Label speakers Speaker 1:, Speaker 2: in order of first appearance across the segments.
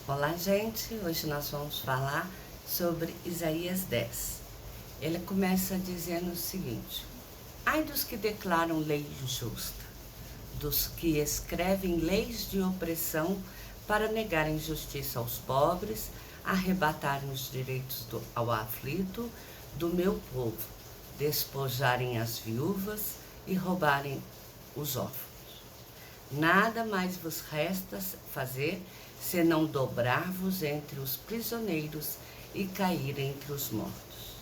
Speaker 1: Olá, gente! Hoje nós vamos falar sobre Isaías 10. Ele começa dizendo o seguinte: ai dos que declaram lei injusta, dos que escrevem leis de opressão para negarem justiça aos pobres, arrebatarem os direitos ao aflito do meu povo, despojarem as viúvas e roubarem os órfãos. Nada mais vos resta fazer senão dobrar-vos entre os prisioneiros e cair entre os mortos.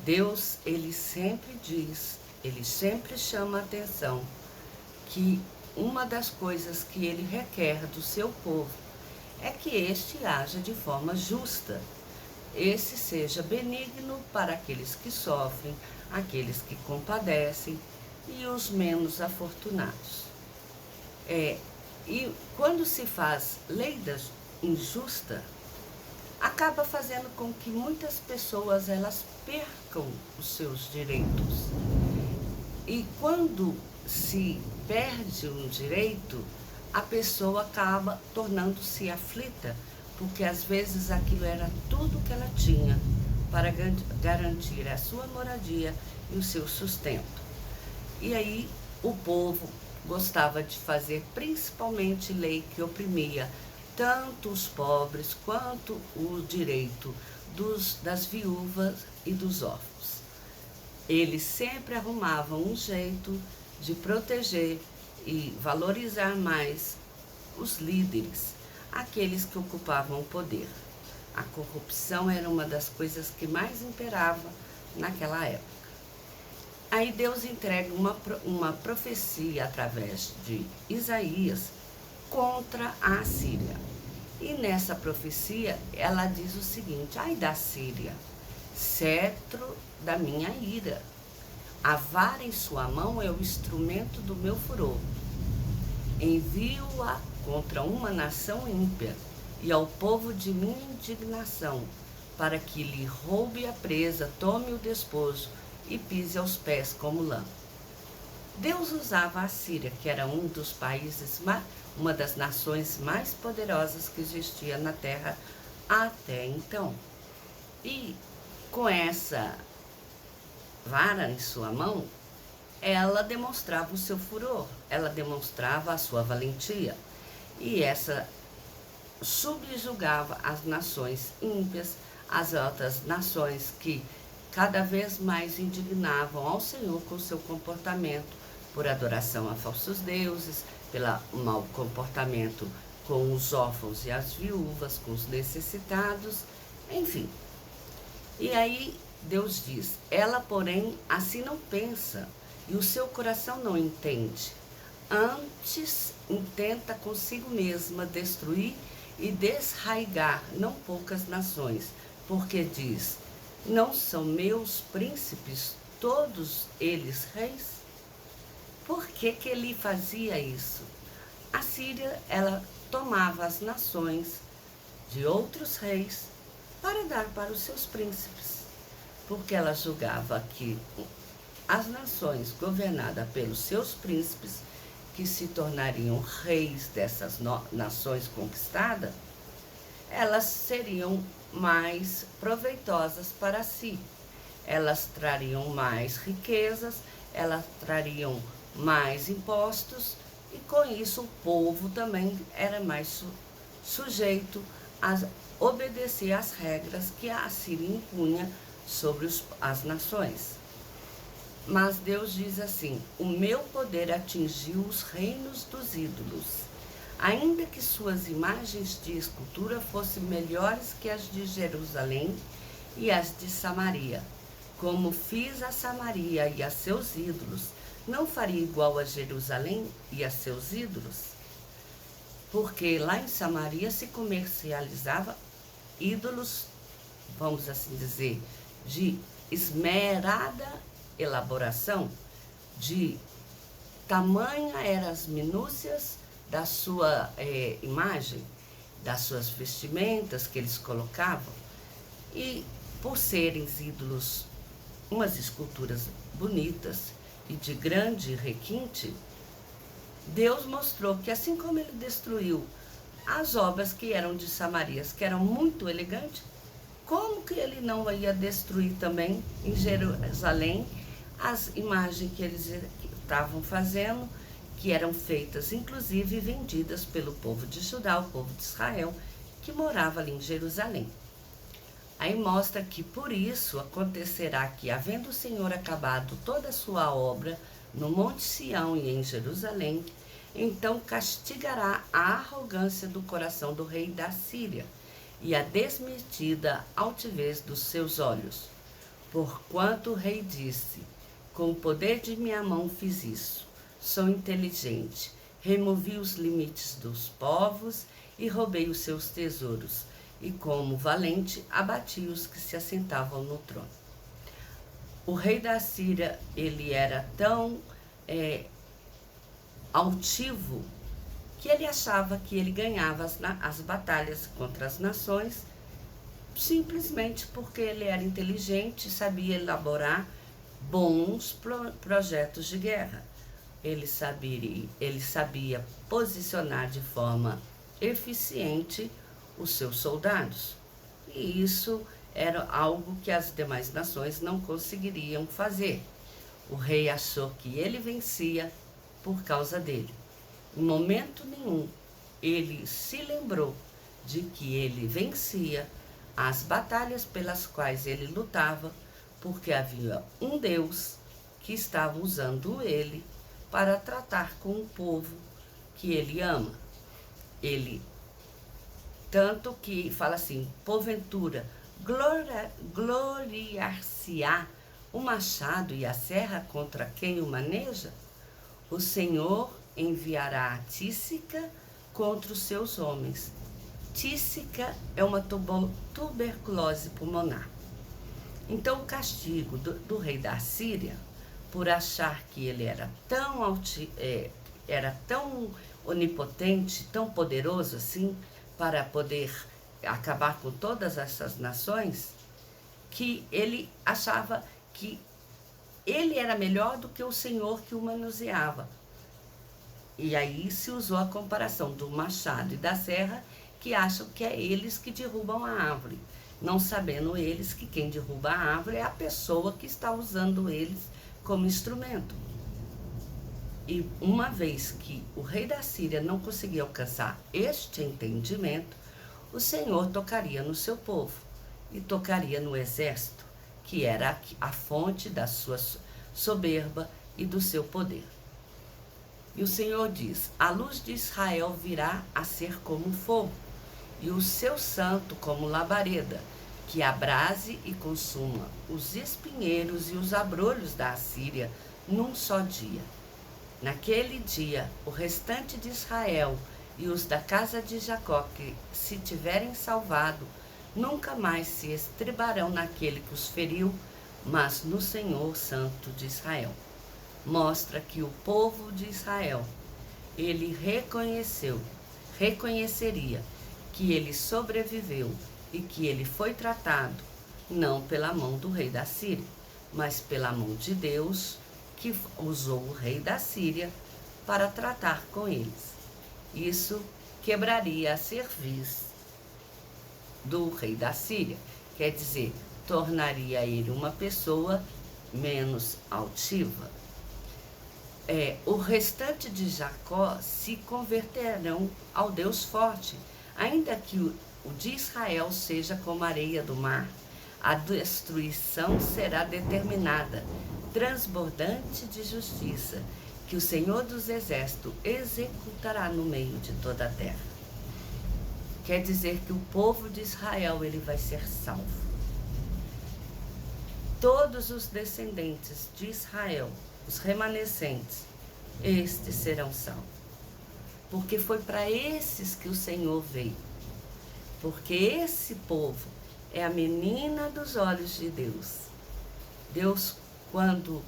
Speaker 1: Deus, ele sempre chama a atenção que uma das coisas que ele requer do seu povo é que este haja de forma justa, esse seja benigno para aqueles que sofrem, aqueles que compadecem e os menos afortunados. E quando se faz lei injusta, acaba fazendo com que muitas pessoas elas percam os seus direitos. E quando se perde um direito, a pessoa acaba tornando-se aflita, porque às vezes aquilo era tudo que ela tinha para garantir a sua moradia e o seu sustento. E aí o povo gostava de fazer principalmente lei que oprimia tanto os pobres quanto o direito das viúvas e dos órfãos. Eles sempre arrumavam um jeito de proteger e valorizar mais os líderes, aqueles que ocupavam o poder. A corrupção era uma das coisas que mais imperava naquela época. Aí Deus entrega uma profecia através de Isaías contra a Assíria. E nessa profecia ela diz o seguinte: ai da Síria, cetro da minha ira, a vara em sua mão é o instrumento do meu furor. Envio-a contra uma nação ímpia e ao povo de minha indignação, para que lhe roube a presa, tome o despojo e pise aos pés como lã. Deus usava a Síria, que era um dos países, uma das nações mais poderosas que existia na terra até então. E com essa vara em sua mão, ela demonstrava o seu furor, ela demonstrava a sua valentia. E essa subjugava as nações ímpias, as outras nações que cada vez mais indignavam ao Senhor com seu comportamento por adoração a falsos deuses, pelo mau comportamento com os órfãos e as viúvas, com os necessitados, enfim. E aí Deus diz: ela, porém, assim não pensa, e o seu coração não entende. Antes intenta consigo mesma destruir e desraigar não poucas nações, porque diz: não são meus príncipes, todos eles reis? Por que ele fazia isso? A Síria, ela tomava as nações de outros reis para dar para os seus príncipes, porque ela julgava que as nações governadas pelos seus príncipes, que se tornariam reis dessas nações conquistadas, elas seriam mais proveitosas para si. Elas trariam mais riquezas, elas trariam mais impostos, e com isso o povo também era mais sujeito a obedecer às regras que a Assíria impunha sobre as nações. Mas Deus diz assim: o meu poder atingiu os reinos dos ídolos, ainda que suas imagens de escultura fossem melhores que as de Jerusalém e as de Samaria. Como fiz a Samaria e a seus ídolos, não faria igual a Jerusalém e a seus ídolos? Porque lá em Samaria se comercializava ídolos, vamos assim dizer, de esmerada elaboração, de tamanha eram as minúcias da sua imagem, das suas vestimentas que eles colocavam. E por serem ídolos, umas esculturas bonitas e de grande requinte, Deus mostrou que assim como ele destruiu as obras que eram de Samarias, que eram muito elegantes, como que ele não ia destruir também em Jerusalém as imagens que eles estavam fazendo, que eram feitas, inclusive vendidas pelo povo de Judá, o povo de Israel, que morava ali em Jerusalém. Aí mostra que por isso acontecerá que, havendo o Senhor acabado toda a sua obra no Monte Sião e em Jerusalém, então castigará a arrogância do coração do rei da Síria e a desmedida altivez dos seus olhos. Porquanto o rei disse: com o poder de minha mão fiz isso, sou inteligente, removi os limites dos povos e roubei os seus tesouros, e como valente abati os que se assentavam no trono. O rei da Síria, ele era tão altivo que ele achava que ele ganhava as batalhas contra as nações simplesmente porque ele era inteligente e sabia elaborar bons projetos de guerra. Ele sabia posicionar de forma eficiente os seus soldados. E isso era algo que as demais nações não conseguiriam fazer. O rei achou que ele vencia por causa dele. Em momento nenhum ele se lembrou de que ele vencia as batalhas pelas quais ele lutava, porque havia um Deus que estava usando ele para tratar com o povo que ele ama. Ele, tanto que fala assim: porventura gloriar-se-á o machado e a serra contra quem o maneja? O Senhor enviará a Tísica contra os seus homens. Tísica é uma tuberculose pulmonar. Então o castigo do rei da Síria, por achar que ele era tão onipotente, tão poderoso assim, para poder acabar com todas essas nações, que ele achava que ele era melhor do que o Senhor que o manuseava. E aí se usou a comparação do machado e da serra, que acham que é eles que derrubam a árvore, não sabendo eles que quem derruba a árvore é a pessoa que está usando eles como instrumento. E uma vez que o rei da Síria não conseguia alcançar este entendimento, o Senhor tocaria no seu povo e tocaria no exército, que era a fonte da sua soberba e do seu poder. E o Senhor diz: a luz de Israel virá a ser como fogo, e o seu santo como labareda, que abrase e consuma os espinheiros e os abrolhos da Assíria num só dia. Naquele dia, o restante de Israel e os da casa de Jacó, que se tiverem salvado, nunca mais se estribarão naquele que os feriu, mas no Senhor Santo de Israel. Mostra que o povo de Israel, ele reconheceria que ele sobreviveu e que ele foi tratado não pela mão do rei da Síria, mas pela mão de Deus, que usou o rei da Síria para tratar com eles. Isso quebraria a cerviz do rei da Síria, quer dizer, tornaria ele uma pessoa menos altiva. O restante de Jacó se converterão ao Deus forte, ainda que o de Israel seja como a areia do mar. A destruição será determinada, transbordante de justiça, que o Senhor dos Exércitos executará no meio de toda a terra. Quer dizer que o povo de Israel ele vai ser salvo. Todos os descendentes de Israel, os remanescentes, estes serão salvos. Porque foi para esses que o Senhor veio. Porque esse povo é a menina dos olhos de Deus. Deus, quando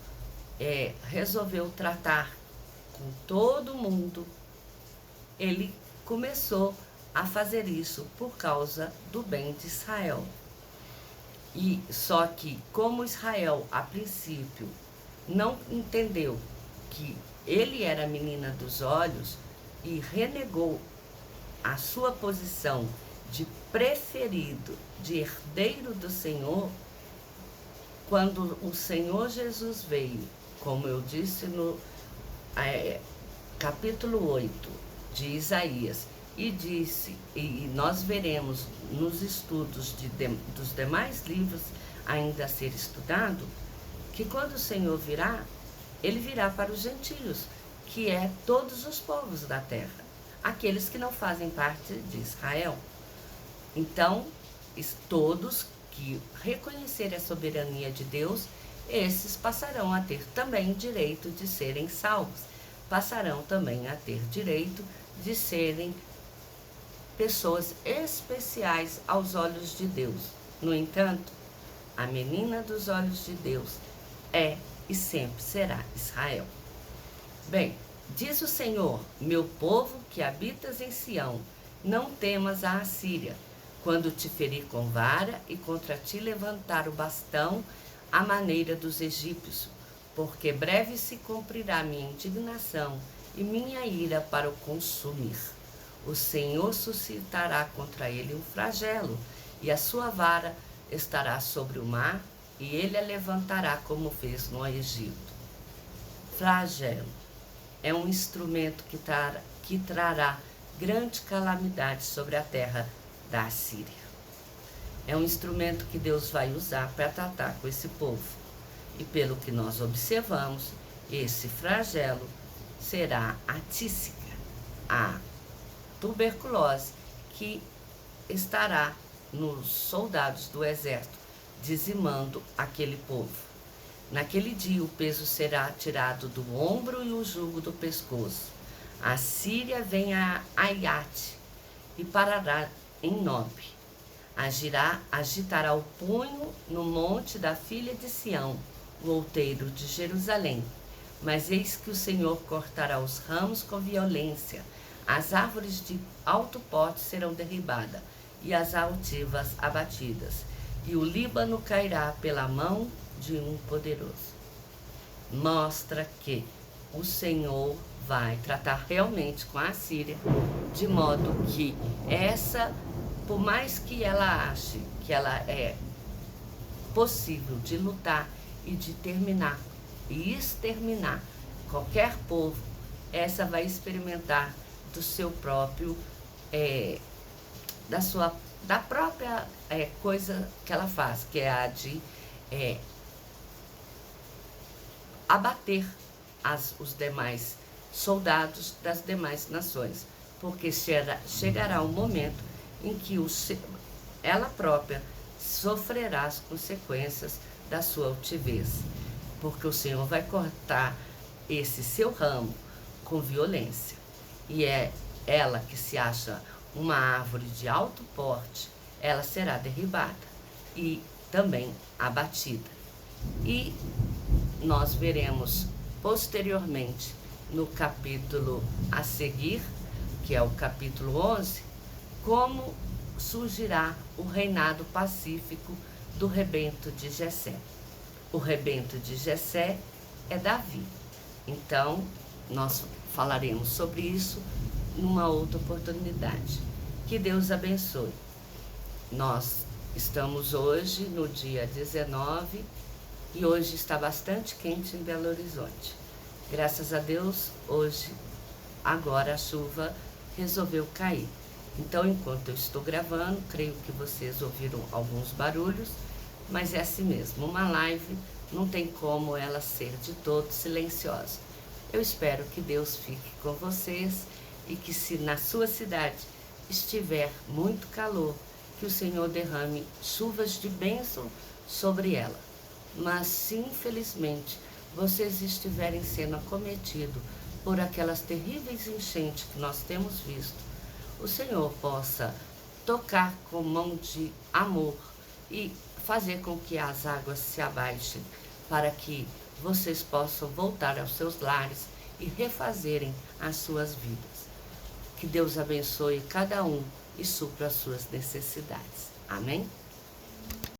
Speaker 1: resolveu tratar com todo mundo, ele começou a fazer isso por causa do bem de Israel. E só que, como Israel, a princípio, não entendeu que ele era a menina dos olhos e renegou a sua posição de preferido, de herdeiro do Senhor, quando o Senhor Jesus veio, como eu disse no capítulo 8 de Isaías, e disse, e nós veremos nos estudos dos demais livros ainda a ser estudado, que quando o Senhor virá, ele virá para os gentios, que é todos os povos da terra, aqueles que não fazem parte de Israel. Então, todos que reconhecerem a soberania de Deus, esses passarão a ter também direito de serem salvos, passarão também a ter direito de serem pessoas especiais aos olhos de Deus. No entanto, a menina dos olhos de Deus é e sempre será Israel. Bem, diz o Senhor, meu povo que habitas em Sião, não temas a Assíria, quando te ferir com vara e contra ti levantar o bastão à maneira dos egípcios, porque breve se cumprirá minha indignação e minha ira para o consumir. O Senhor suscitará contra ele um flagelo, e a sua vara estará sobre o mar, e ele a levantará como fez no Egito. Flagelo é um instrumento que trará grande calamidade sobre a terra da Assíria. É um instrumento que Deus vai usar para tratar com esse povo. E pelo que nós observamos, esse flagelo será a tísica, a tuberculose, que estará nos soldados do exército, dizimando aquele povo. Naquele dia o peso será tirado do ombro e o jugo do pescoço. A Síria vem a Aiate e parará em Nob. Agitará o punho no monte da filha de Sião, o outeiro de Jerusalém. Mas eis que o Senhor cortará os ramos com violência, as árvores de alto porte serão derribadas, e as altivas abatidas, e o Líbano cairá pela mão de um poderoso. Mostra que o Senhor vai tratar realmente com a Assíria, de modo que essa, por mais que ela ache que ela é possível de lutar e de terminar e exterminar qualquer povo, essa vai experimentar do seu próprio, da própria coisa que ela faz, que é a de abater os demais soldados das demais nações, porque chegará um momento em que ela própria sofrerá as consequências da sua altivez, porque o Senhor vai cortar esse seu ramo com violência. E é ela que se acha uma árvore de alto porte, ela será derribada e também abatida. E nós veremos posteriormente, no capítulo a seguir, que é o capítulo 11, como surgirá o reinado pacífico do rebento de Jessé. O rebento de Jessé é Davi. Então, nós falaremos sobre isso numa outra oportunidade. Que Deus abençoe. Nós estamos hoje no dia 19 e hoje está bastante quente em Belo Horizonte. Graças a Deus, hoje, agora a chuva resolveu cair. Então, enquanto eu estou gravando, creio que vocês ouviram alguns barulhos, mas é assim mesmo, uma live não tem como ela ser de todo silenciosa. Eu espero que Deus fique com vocês e que, se na sua cidade estiver muito calor, que o Senhor derrame chuvas de bênção sobre ela. Mas se infelizmente vocês estiverem sendo acometidos por aquelas terríveis enchentes que nós temos visto, o Senhor possa tocar com mão de amor e fazer com que as águas se abaixem, para que vocês possam voltar aos seus lares e refazerem as suas vidas. Que Deus abençoe cada um e supra as suas necessidades. Amém?